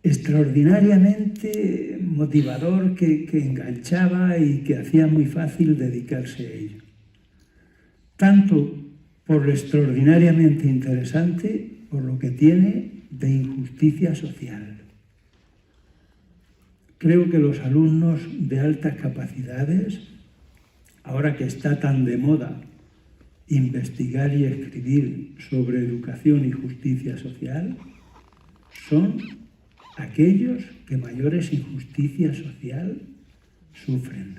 extraordinariamente motivador que enganchaba y que hacía muy fácil dedicarse a ello. Tanto por lo extraordinariamente interesante, por lo que tiene de injusticia social. Creo que los alumnos de altas capacidades, ahora que está tan de moda investigar y escribir sobre educación y justicia social, son aquellos que mayores injusticia social sufren.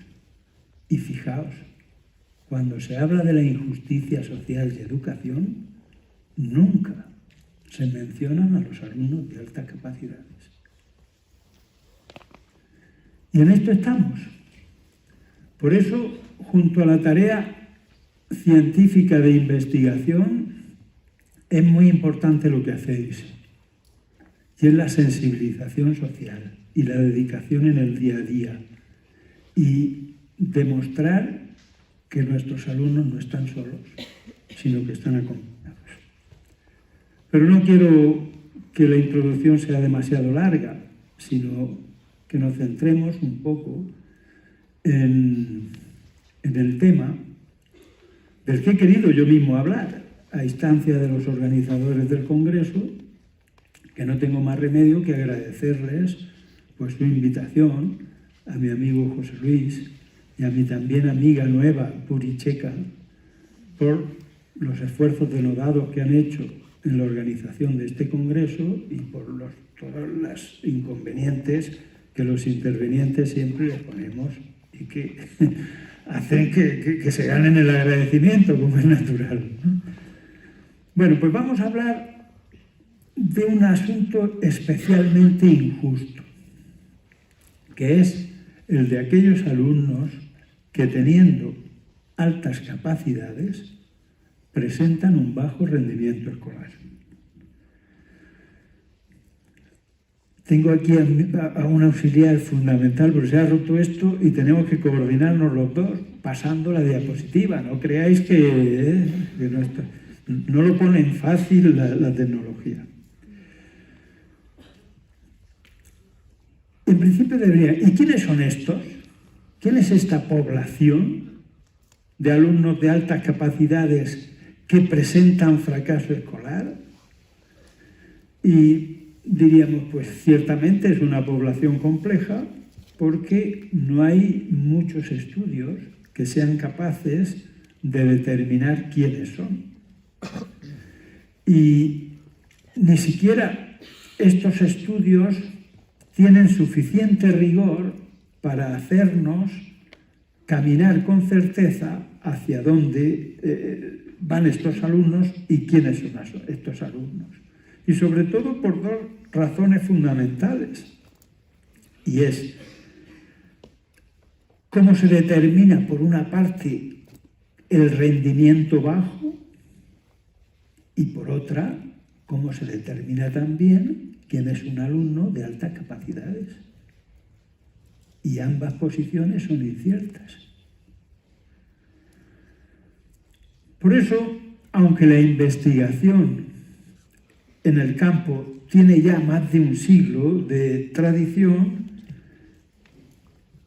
Y fijaos, cuando se habla de la injusticia social y educación, nunca se mencionan a los alumnos de altas capacidades. Y en esto estamos. Por eso, junto a la tarea científica de investigación, es muy importante lo que hacéis. Y es la sensibilización social y la dedicación en el día a día. Y demostrar que nuestros alumnos no están solos, sino que están acompañados. Pero no quiero que la introducción sea demasiado larga, sino que nos centremos un poco en el tema del que he querido yo mismo hablar, a instancia de los organizadores del Congreso, que no tengo más remedio que agradecerles pues, su invitación a mi amigo José Luis y a mi también amiga nueva, Puricheca, por los esfuerzos denodados que han hecho en la organización de este Congreso y por todos los inconvenientes que los intervinientes siempre les ponemos y que hacen que se ganen el agradecimiento, como es natural, ¿no? Bueno, pues vamos a hablar de un asunto especialmente injusto, que es el de aquellos alumnos que, teniendo altas capacidades, presentan un bajo rendimiento escolar. Tengo aquí a un auxiliar fundamental, porque se ha roto esto y tenemos que coordinarnos los dos pasando la diapositiva. No creáis que no lo ponen fácil la tecnología. En principio debería... ¿Y quiénes son estos? ¿Quién es esta población de alumnos de altas capacidades que presentan fracaso escolar? Y diríamos, pues ciertamente es una población compleja porque no hay muchos estudios que sean capaces de determinar quiénes son. Y ni siquiera estos estudios tienen suficiente rigor para hacernos caminar con certeza hacia dónde van estos alumnos y quiénes son estos alumnos. Y sobre todo por dos razones fundamentales. Y es cómo se determina, por una parte, el rendimiento bajo y por otra, cómo se determina también quién es un alumno de altas capacidades. Y ambas posiciones son inciertas. Por eso, aunque la investigación en el campo tiene ya más de un siglo de tradición,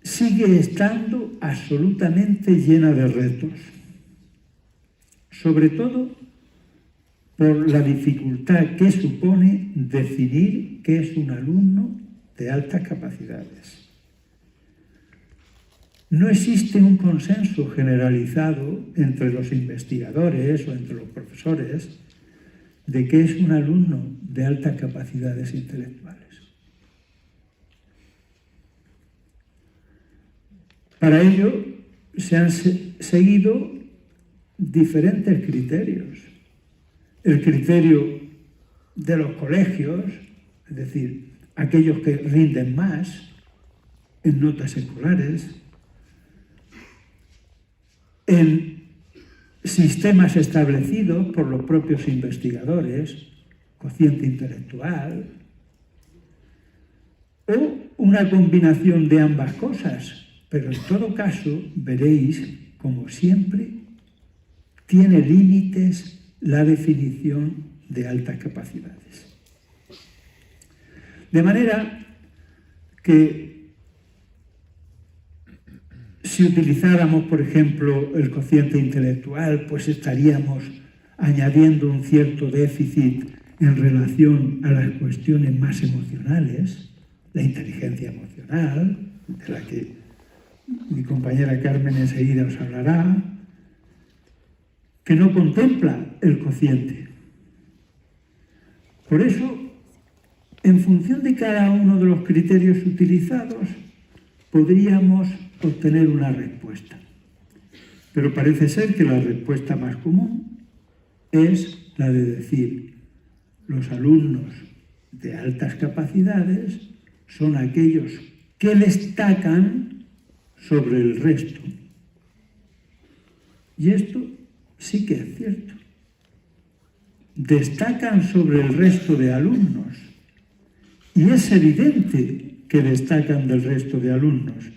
sigue estando absolutamente llena de retos, sobre todo por la dificultad que supone definir qué es un alumno de altas capacidades. No existe un consenso generalizado entre los investigadores o entre los profesores de qué es un alumno de altas capacidades intelectuales. Para ello se han seguido diferentes criterios. El criterio de los colegios, es decir, aquellos que rinden más en notas escolares, en sistemas establecidos por los propios investigadores, cociente intelectual, o una combinación de ambas cosas, pero en todo caso veréis, como siempre, tiene límites la definición de altas capacidades. De manera que si utilizáramos, por ejemplo, el cociente intelectual, pues estaríamos añadiendo un cierto déficit en relación a las cuestiones más emocionales, la inteligencia emocional, de la que mi compañera Carmen enseguida os hablará, que no contempla el cociente. Por eso, en función de cada uno de los criterios utilizados, podríamos obtener una respuesta. Pero parece ser que la respuesta más común es la de decir: los alumnos de altas capacidades son aquellos que destacan sobre el resto. Y esto sí que es cierto. Destacan sobre el resto de alumnos. Y es evidente que destacan del resto de alumnos.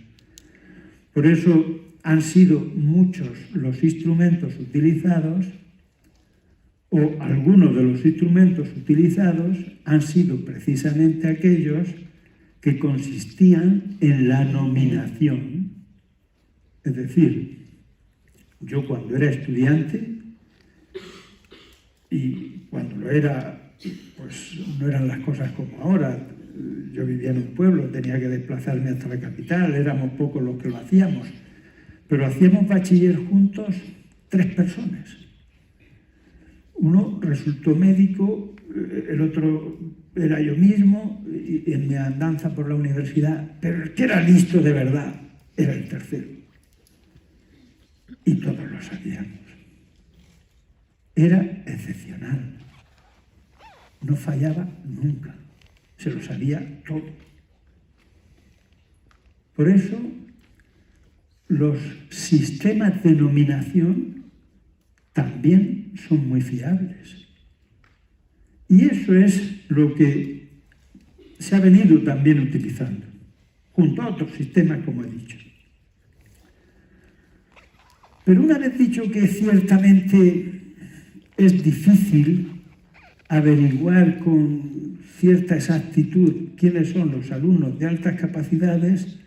Por eso han sido muchos los instrumentos utilizados, o algunos de los instrumentos utilizados han sido precisamente aquellos que consistían en la nominación. Es decir, yo cuando era estudiante, y cuando lo era, pues no eran las cosas como ahora. Yo vivía en un pueblo, tenía que desplazarme hasta la capital, éramos pocos los que lo hacíamos, pero hacíamos bachiller juntos 3 personas. Uno resultó médico, el otro era yo mismo, y en mi andanza por la universidad, pero el que era listo de verdad era el tercero. Y todos lo sabíamos. Era excepcional. No fallaba nunca. Se lo sabía todo. Por eso, los sistemas de nominación también son muy fiables. Y eso es lo que se ha venido también utilizando, junto a otros sistemas, como he dicho. Pero una vez dicho que ciertamente es difícil averiguar con cierta exactitud quiénes son los alumnos de altas capacidades,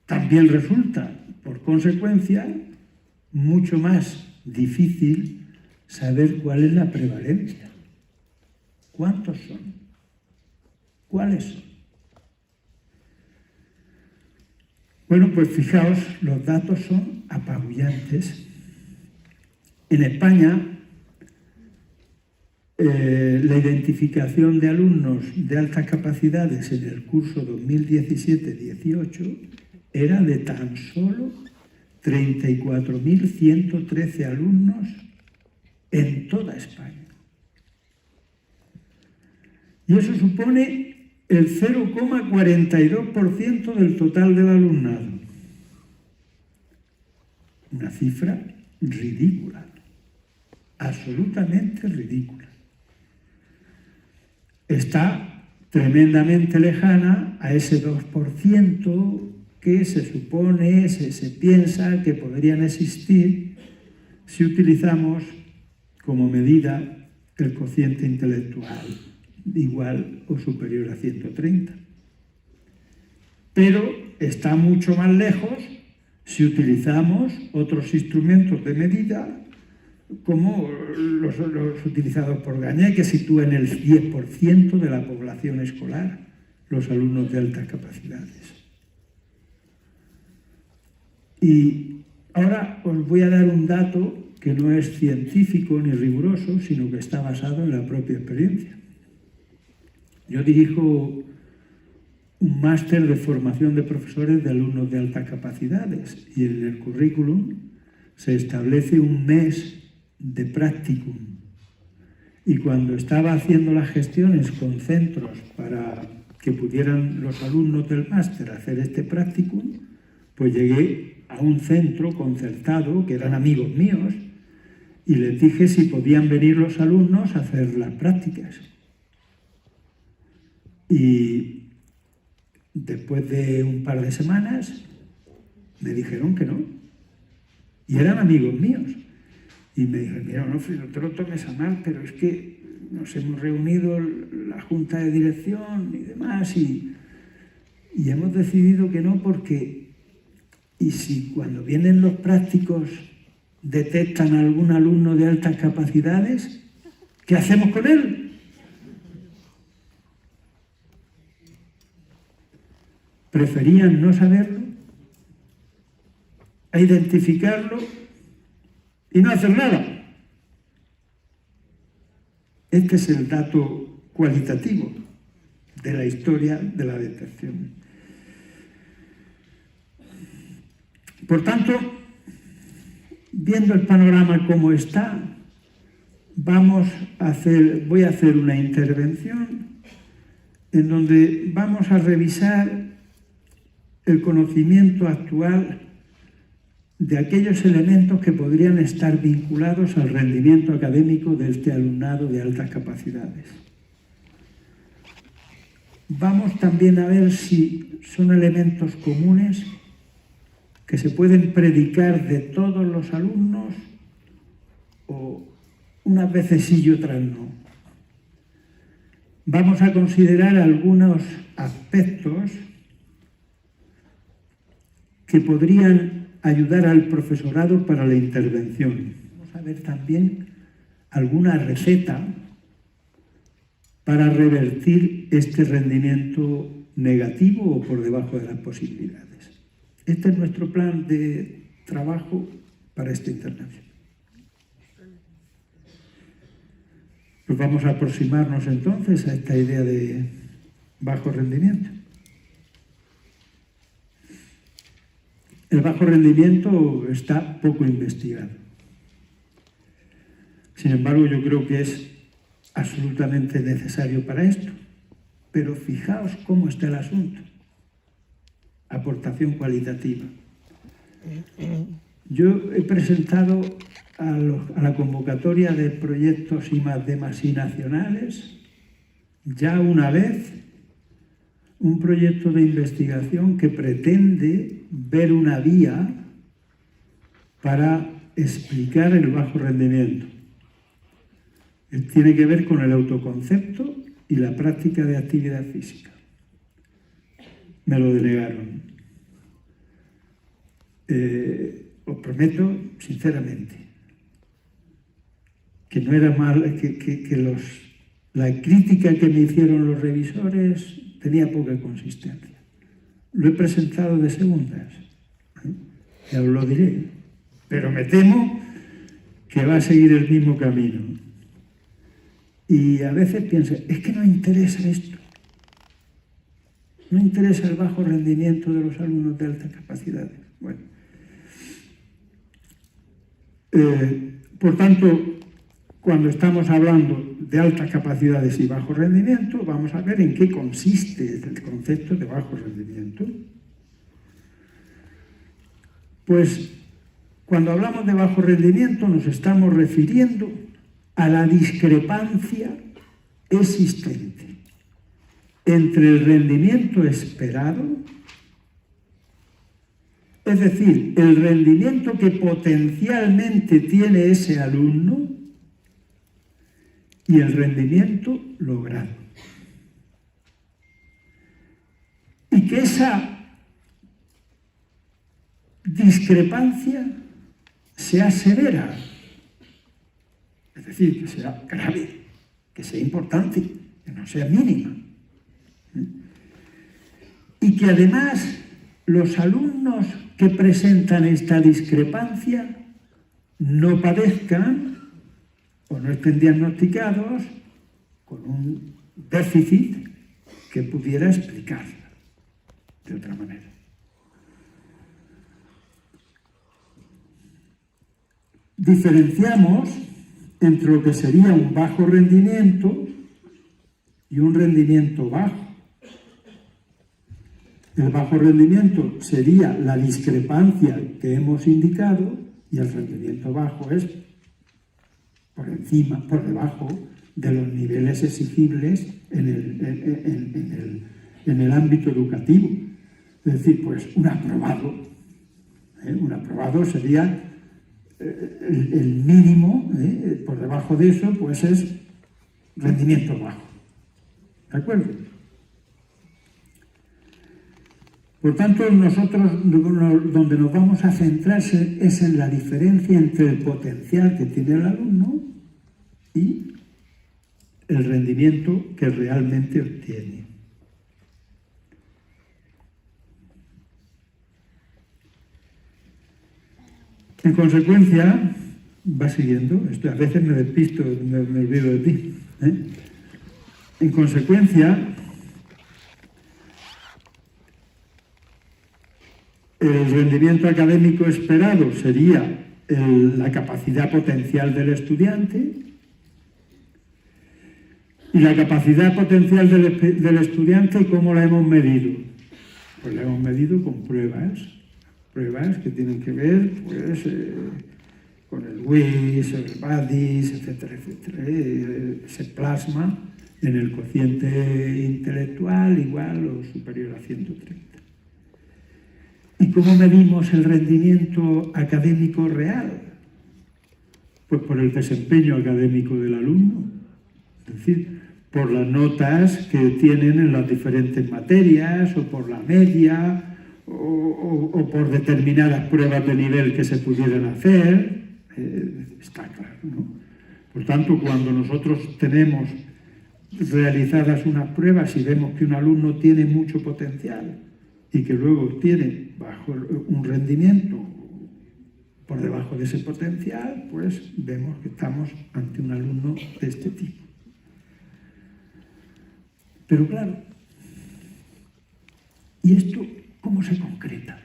también resulta, por consecuencia, mucho más difícil saber cuál es la prevalencia. ¿Cuántos son? ¿Cuáles son? Bueno, pues fijaos, los datos son apabullantes. En España, la identificación de alumnos de altas capacidades en el curso 2017-18 era de tan solo 34.113 alumnos en toda España. Y eso supone el 0,42% del total del alumnado. Una cifra ridícula, absolutamente ridícula. Está tremendamente lejana a ese 2% que se supone, se piensa que podrían existir si utilizamos como medida el cociente intelectual igual o superior a 130. Pero está mucho más lejos si utilizamos otros instrumentos de medida como los utilizados por Gagné, que sitúan el 10% de la población escolar, los alumnos de altas capacidades. Y ahora os voy a dar un dato que no es científico ni riguroso, sino que está basado en la propia experiencia. Yo dirijo un máster de formación de profesores de alumnos de altas capacidades y en el currículum se establece un mes de practicum. Y cuando estaba haciendo las gestiones con centros para que pudieran los alumnos del máster hacer este practicum, pues llegué a un centro concertado, que eran amigos míos, y les dije si podían venir los alumnos a hacer las prácticas. Y después de un par de semanas me dijeron que no. Y eran amigos míos. Y me dijeron: mira, no te lo tomes a mal, pero es que nos hemos reunido la junta de dirección y demás y hemos decidido que no, porque y si cuando vienen los prácticos detectan a algún alumno de altas capacidades, ¿qué hacemos con él? Preferían no saberlo, a identificarlo y no hacer nada. Este es el dato cualitativo de la historia de la detección. Por tanto, viendo el panorama como está, voy a hacer una intervención en donde vamos a revisar el conocimiento actual de aquellos elementos que podrían estar vinculados al rendimiento académico de este alumnado de altas capacidades. Vamos también a ver si son elementos comunes que se pueden predicar de todos los alumnos o unas veces sí y otras no. Vamos a considerar algunos aspectos que podrían ayudar al profesorado para la intervención. Vamos a ver también alguna receta para revertir este rendimiento negativo o por debajo de las posibilidades. Este es nuestro plan de trabajo para esta intervención. Pues vamos a aproximarnos entonces a esta idea de bajo rendimiento. El bajo rendimiento está poco investigado. Sin embargo, yo creo que es absolutamente necesario para esto. Pero fijaos cómo está el asunto. Aportación cualitativa. Yo he presentado a la convocatoria de proyectos I+D+I nacionales ya una vez un proyecto de investigación que pretende ver una vía para explicar el bajo rendimiento. Tiene que ver con el autoconcepto y la práctica de actividad física. Me lo denegaron. Os prometo, sinceramente, que no era mal, la crítica que me hicieron los revisores tenía poca consistencia. Lo he presentado de segundas, ya os lo diré, pero me temo que va a seguir el mismo camino. Y a veces pienso, es que no interesa esto. No interesa el bajo rendimiento de los alumnos de altas capacidades. Bueno. Por tanto, cuando estamos hablando de altas capacidades y bajo rendimiento, vamos a ver en qué consiste el concepto de bajo rendimiento. Pues, cuando hablamos de bajo rendimiento, nos estamos refiriendo a la discrepancia existente entre el rendimiento esperado, es decir, el rendimiento que potencialmente tiene ese alumno, y el rendimiento logrado. Y que esa discrepancia sea severa, es decir, que sea grave, que sea importante, que no sea mínima. Y que además los alumnos que presentan esta discrepancia no padezcan o no estén diagnosticados con un déficit que pudiera explicarla de otra manera. Diferenciamos entre lo que sería un bajo rendimiento y un rendimiento bajo. El bajo rendimiento sería la discrepancia que hemos indicado y el rendimiento bajo es por encima, por debajo de los niveles exigibles en el ámbito educativo. Es decir, pues un aprobado. Un aprobado sería el mínimo, por debajo de eso, pues es rendimientos bajos. ¿De acuerdo? Por tanto, nosotros donde nos vamos a centrar es en la diferencia entre el potencial que tiene el alumno y el rendimiento que realmente obtiene. En consecuencia, va siguiendo, a veces me despisto, me olvido de ti. En consecuencia, el rendimiento académico esperado sería la capacidad potencial del estudiante, y la capacidad potencial del estudiante, ¿cómo la hemos medido? Pues la hemos medido con pruebas que tienen que ver pues, con el WIS, el BADIS, etcétera, etcétera. Se plasma en el cociente intelectual igual o superior a 130. ¿Y cómo medimos el rendimiento académico real? Pues por el desempeño académico del alumno, es decir, por las notas que tienen en las diferentes materias o por la media o por determinadas pruebas de nivel que se pudieran hacer, está claro, ¿no? Por tanto, cuando nosotros tenemos realizadas unas pruebas y vemos que un alumno tiene mucho potencial y que luego tiene bajo un rendimiento por debajo de ese potencial, pues vemos que estamos ante un alumno de este tipo. Pero claro, ¿y esto cómo se concreta?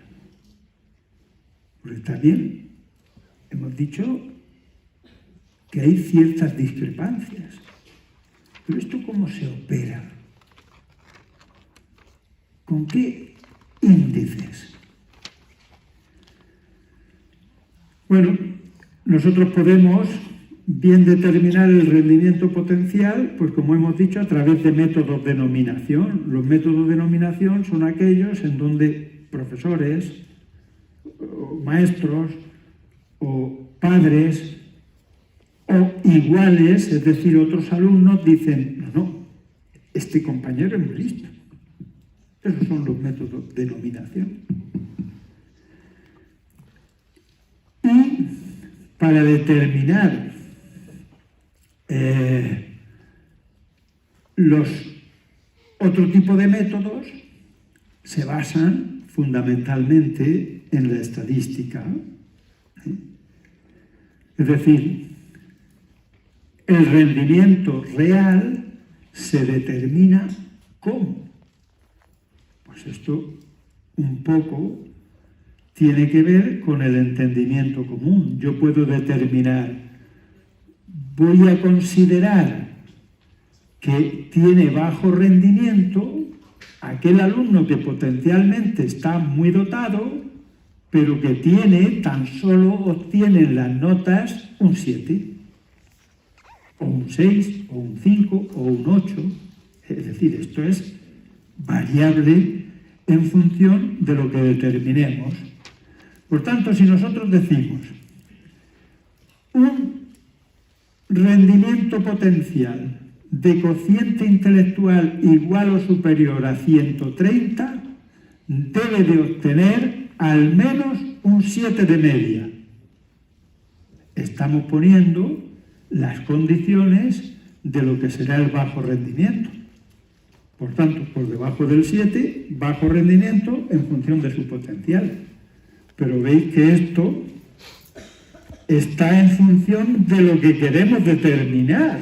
Porque también hemos dicho que hay ciertas discrepancias. Pero ¿esto cómo se opera? ¿Con qué índices? Bueno, nosotros podemos bien determinar el rendimiento potencial, pues como hemos dicho, a través de métodos de nominación. Los métodos de nominación son aquellos en donde profesores, o maestros, o padres, o iguales, es decir, otros alumnos, dicen, no, este compañero es muy listo. Esos son los métodos de nominación. Y para determinar los otro tipo de métodos se basan fundamentalmente en la estadística. Es decir, el rendimiento real se determina ¿cómo? Pues esto un poco tiene que ver con el entendimiento común. Yo puedo determinar, voy a considerar que tiene bajo rendimiento aquel alumno que potencialmente está muy dotado, pero que tan solo obtiene en las notas un 7, o un 6, o un 5, o un 8. Es decir, esto es variable en función de lo que determinemos. Por tanto, si nosotros decimos un rendimiento potencial de cociente intelectual igual o superior a 130, debe de obtener al menos un 7 de media. Estamos poniendo las condiciones de lo que será el bajo rendimiento. Por tanto, por debajo del 7, bajo rendimiento en función de su potencial. Pero veis que esto está en función de lo que queremos determinar.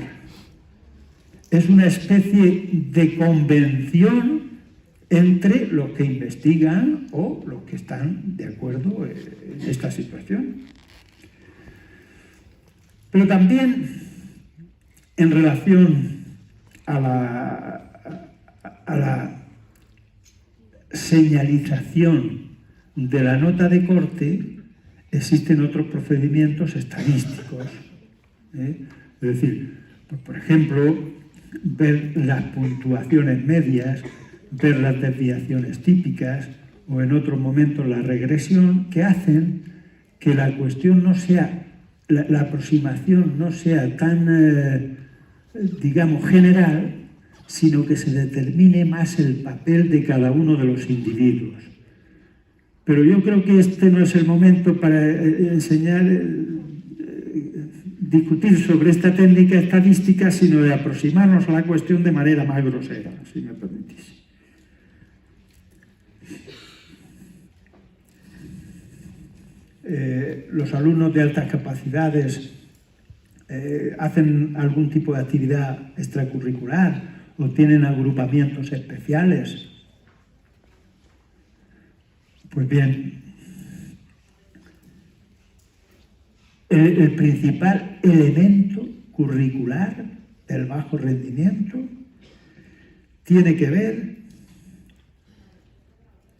Es una especie de convención entre los que investigan o los que están de acuerdo en esta situación. Pero también en relación a la señalización de la nota de corte, existen otros procedimientos estadísticos. Es decir, pues, por ejemplo, ver las puntuaciones medias, ver las desviaciones típicas o en otros momentos la regresión, que hacen que la cuestión no sea, la aproximación no sea tan digamos, general, sino que se determine más el papel de cada uno de los individuos. Pero yo creo que este no es el momento para discutir sobre esta técnica estadística, sino de aproximarnos a la cuestión de manera más grosera, si me permitís. Los alumnos de altas capacidades hacen algún tipo de actividad extracurricular o tienen agrupamientos especiales. Pues bien, el principal elemento curricular del bajo rendimiento tiene que ver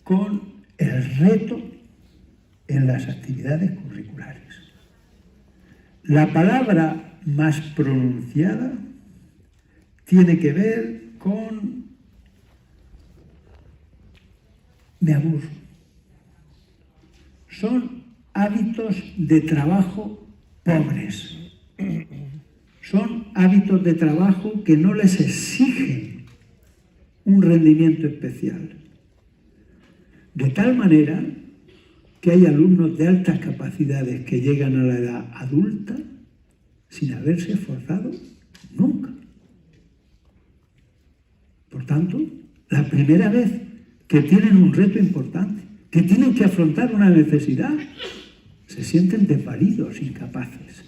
con el reto en las actividades curriculares. La palabra más pronunciada tiene que ver con me aburro. Son hábitos de trabajo pobres. Son hábitos de trabajo que no les exigen un rendimiento especial. De tal manera que hay alumnos de altas capacidades que llegan a la edad adulta sin haberse esforzado nunca. Por tanto, la primera vez que tienen un reto importante, que tienen que afrontar una necesidad, se sienten desvalidos, incapaces.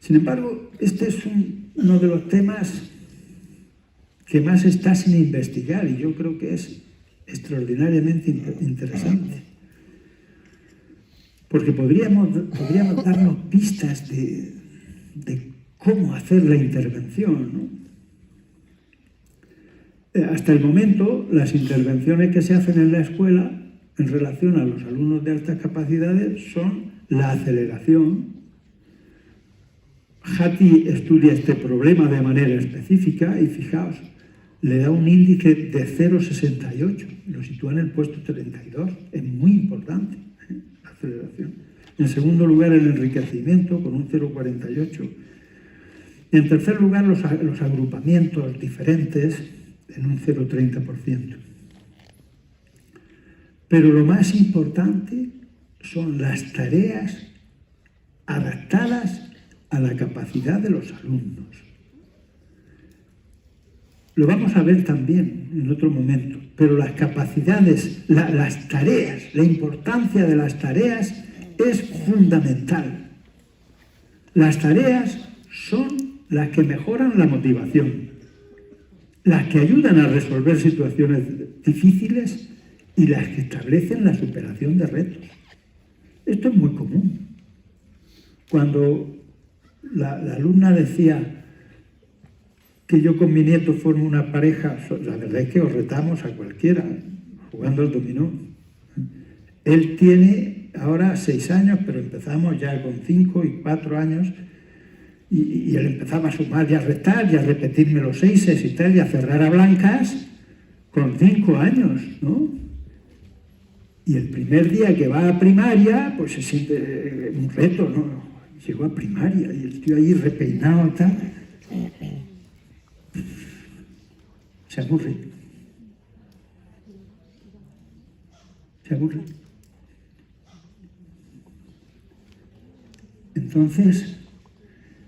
Sin embargo, este es uno de los temas que más está sin investigar y yo creo que es extraordinariamente interesante. Porque podríamos darnos pistas de cómo hacer la intervención, ¿no? Hasta el momento, las intervenciones que se hacen en la escuela en relación a los alumnos de altas capacidades son la aceleración. Hattie estudia este problema de manera específica y fijaos, le da un índice de 0,68, lo sitúa en el puesto 32, es muy importante la aceleración. En segundo lugar, el enriquecimiento con un 0,48. Y en tercer lugar, los agrupamientos diferentes en un 0,30%. Pero lo más importante son las tareas adaptadas a la capacidad de los alumnos. Lo vamos a ver también en otro momento, pero las capacidades, las tareas, la importancia de las tareas es fundamental. Las tareas son las que mejoran la motivación, las que ayudan a resolver situaciones difíciles y las que establecen la superación de retos. Esto es muy común. Cuando la alumna decía que yo con mi nieto formo una pareja, la verdad es que os retamos a cualquiera jugando al dominó. Él tiene ahora 6 años, pero empezamos ya con 5 y 4 años y él empezaba a sumar y a restar y a repetirme los 6 y tal y a cerrar a blancas con 5 años, ¿no? Y el primer día que va a primaria, pues se siente un reto, ¿no? Llegó a primaria y el tío ahí repeinado y tal. Se aburre. Se aburre. Entonces,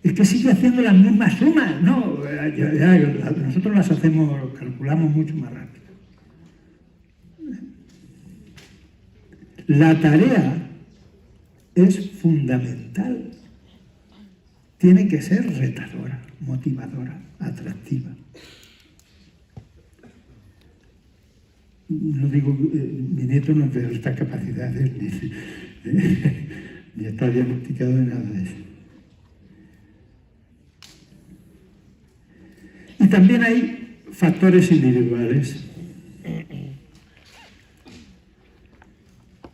es que sigue haciendo las mismas sumas. No, nosotros las hacemos, calculamos mucho más rápido. La tarea es fundamental. Tiene que ser retadora, motivadora, atractiva. No digo, mi nieto no tiene estas capacidades, ni está diagnosticado de nada de eso. Y también hay factores individuales.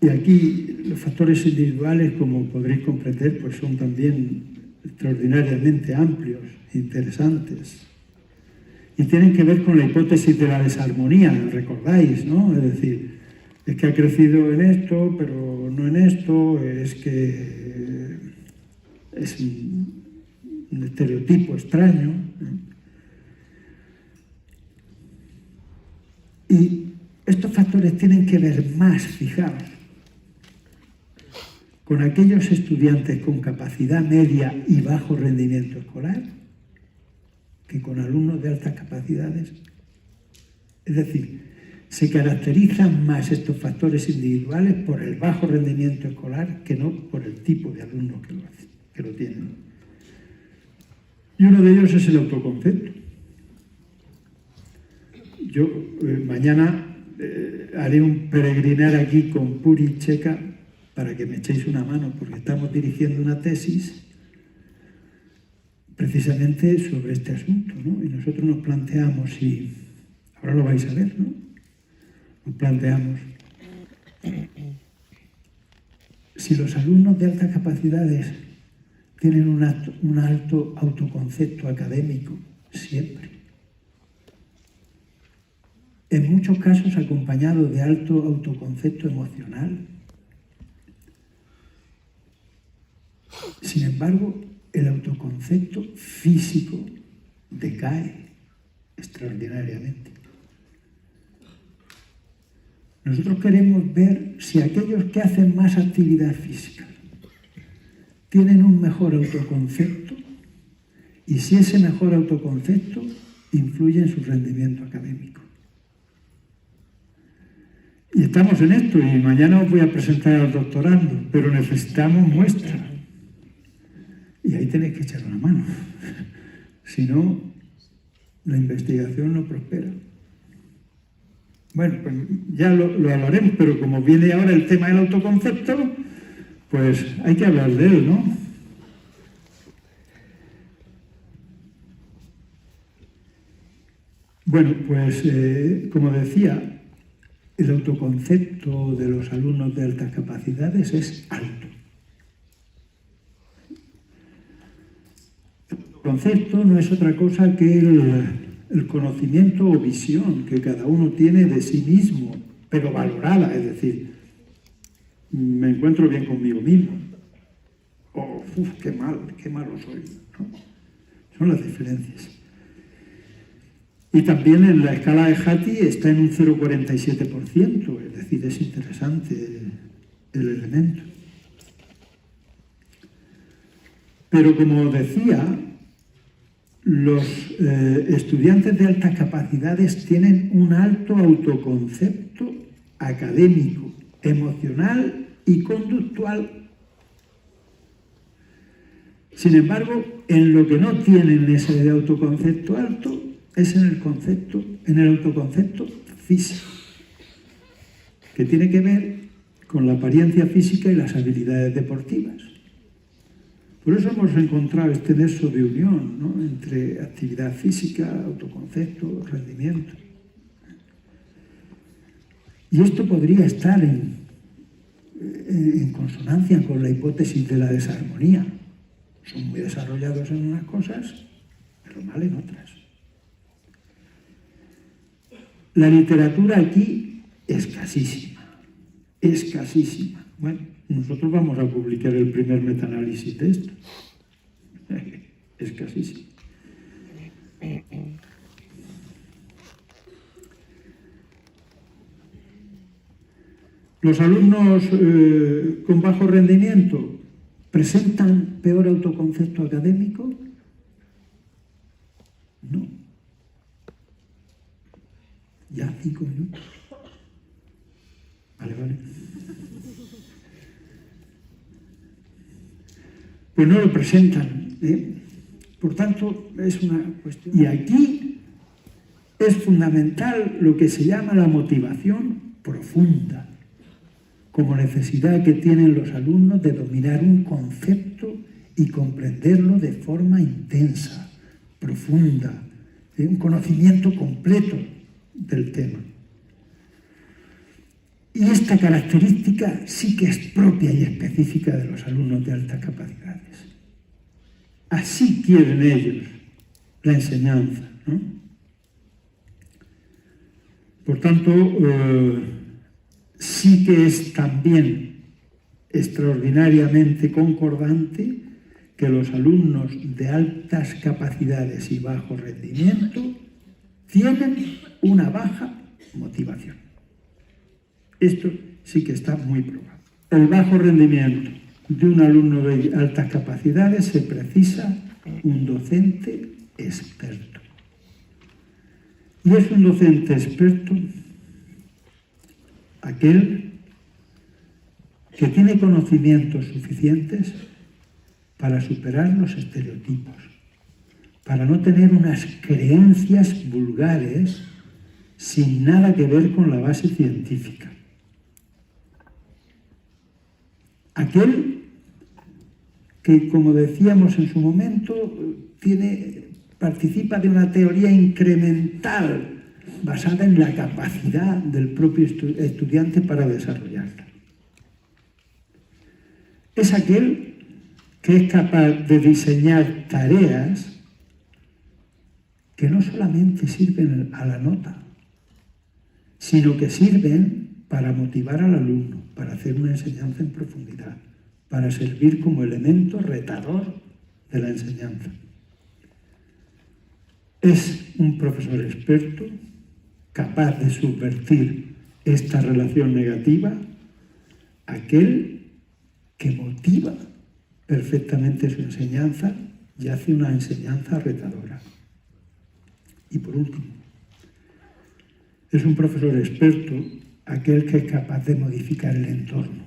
Y aquí los factores individuales, como podréis comprender, pues son también extraordinariamente amplios, interesantes. Y tienen que ver con la hipótesis de la desarmonía, recordáis, ¿no? Es decir, es que ha crecido en esto, pero no en esto, es que es un estereotipo extraño. Y estos factores tienen que ver más, fijaos, con aquellos estudiantes con capacidad media y bajo rendimiento escolar que con alumnos de altas capacidades. Es decir, se caracterizan más estos factores individuales por el bajo rendimiento escolar que no por el tipo de alumnos que lo tienen. Y uno de ellos es el autoconcepto. Yo mañana haré un peregrinar aquí con Puri y Checa para que me echéis una mano, porque estamos dirigiendo una tesis precisamente sobre este asunto, ¿no? Y nosotros nos planteamos, y ahora lo vais a ver, ¿no? Nos planteamos si los alumnos de altas capacidades tienen un alto autoconcepto académico, siempre, en muchos casos acompañado de alto autoconcepto emocional. Sin embargo, el autoconcepto físico decae extraordinariamente. Nosotros queremos ver si aquellos que hacen más actividad física tienen un mejor autoconcepto y si ese mejor autoconcepto influye en su rendimiento académico. Y estamos en esto, y mañana os voy a presentar al doctorando, pero necesitamos muestras. Y ahí tenéis que echar una mano. Si no, la investigación no prospera. Bueno, pues ya lo hablaremos, pero como viene ahora el tema del autoconcepto, pues hay que hablar de él, ¿no? Bueno, pues como decía, el autoconcepto de los alumnos de altas capacidades es alto. El concepto no es otra cosa que el conocimiento o visión que cada uno tiene de sí mismo, pero valorada, es decir, me encuentro bien conmigo mismo. O, qué malo soy, ¿no? Son las diferencias. Y también en la escala de Hattie está en un 0,47%, es decir, es interesante el elemento. Pero como decía, los estudiantes de altas capacidades tienen un alto autoconcepto académico, emocional y conductual. Sin embargo, en lo que no tienen ese autoconcepto alto es en el autoconcepto físico, que tiene que ver con la apariencia física y las habilidades deportivas. Por eso hemos encontrado este nexo de unión, ¿no?, entre actividad física, autoconcepto, rendimiento. Y esto podría estar en consonancia con la hipótesis de la desarmonía. Son muy desarrollados en unas cosas, pero mal en otras. La literatura aquí escasísima, escasísima. Bueno, nosotros vamos a publicar el primer metaanálisis de esto. Escasísimo. Los alumnos con bajo rendimiento presentan peor autoconcepto académico. No. Ya 5 minutos. Vale. Pues no lo presentan, ¿eh? Por tanto, es una cuestión. Y aquí es fundamental lo que se llama la motivación profunda, como necesidad que tienen los alumnos de dominar un concepto y comprenderlo de forma intensa, profunda, un conocimiento completo del tema. Y esta característica sí que es propia y específica de los alumnos de altas capacidades. Así quieren ellos la enseñanza, ¿no? Por tanto, sí que es también extraordinariamente concordante que los alumnos de altas capacidades y bajo rendimiento tienen una baja motivación. Esto sí que está muy probado. El bajo rendimiento de un alumno de altas capacidades se precisa un docente experto. Y es un docente experto aquel que tiene conocimientos suficientes para superar los estereotipos, para no tener unas creencias vulgares sin nada que ver con la base científica. Aquel que, como decíamos en su momento, participa de una teoría incremental basada en la capacidad del propio estudiante para desarrollarla. Es aquel que es capaz de diseñar tareas que no solamente sirven a la nota, sino que sirven para motivar al alumno, para hacer una enseñanza en profundidad, para servir como elemento retador de la enseñanza. Es un profesor experto, capaz de subvertir esta relación negativa, aquel que motiva perfectamente su enseñanza y hace una enseñanza retadora. Y por último, es un profesor experto aquel que es capaz de modificar el entorno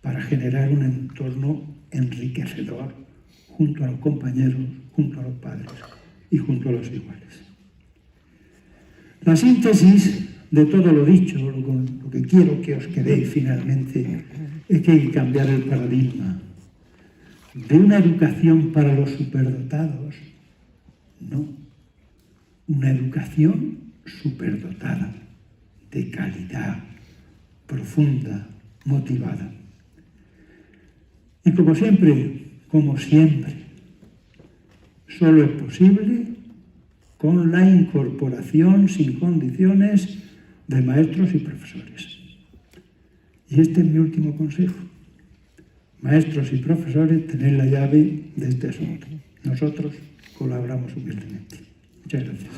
para generar un entorno enriquecedor junto a los compañeros, junto a los padres y junto a los iguales. La síntesis de todo lo dicho, lo que quiero que os quedéis finalmente, es que hay que cambiar el paradigma de una educación para los superdotados, no, una educación superdotada, de calidad, profunda, motivada. Y como siempre, solo es posible con la incorporación sin condiciones de maestros y profesores. Y este es mi último consejo. Maestros y profesores, tened la llave de este asunto. Nosotros colaboramos humildemente. Muchas gracias.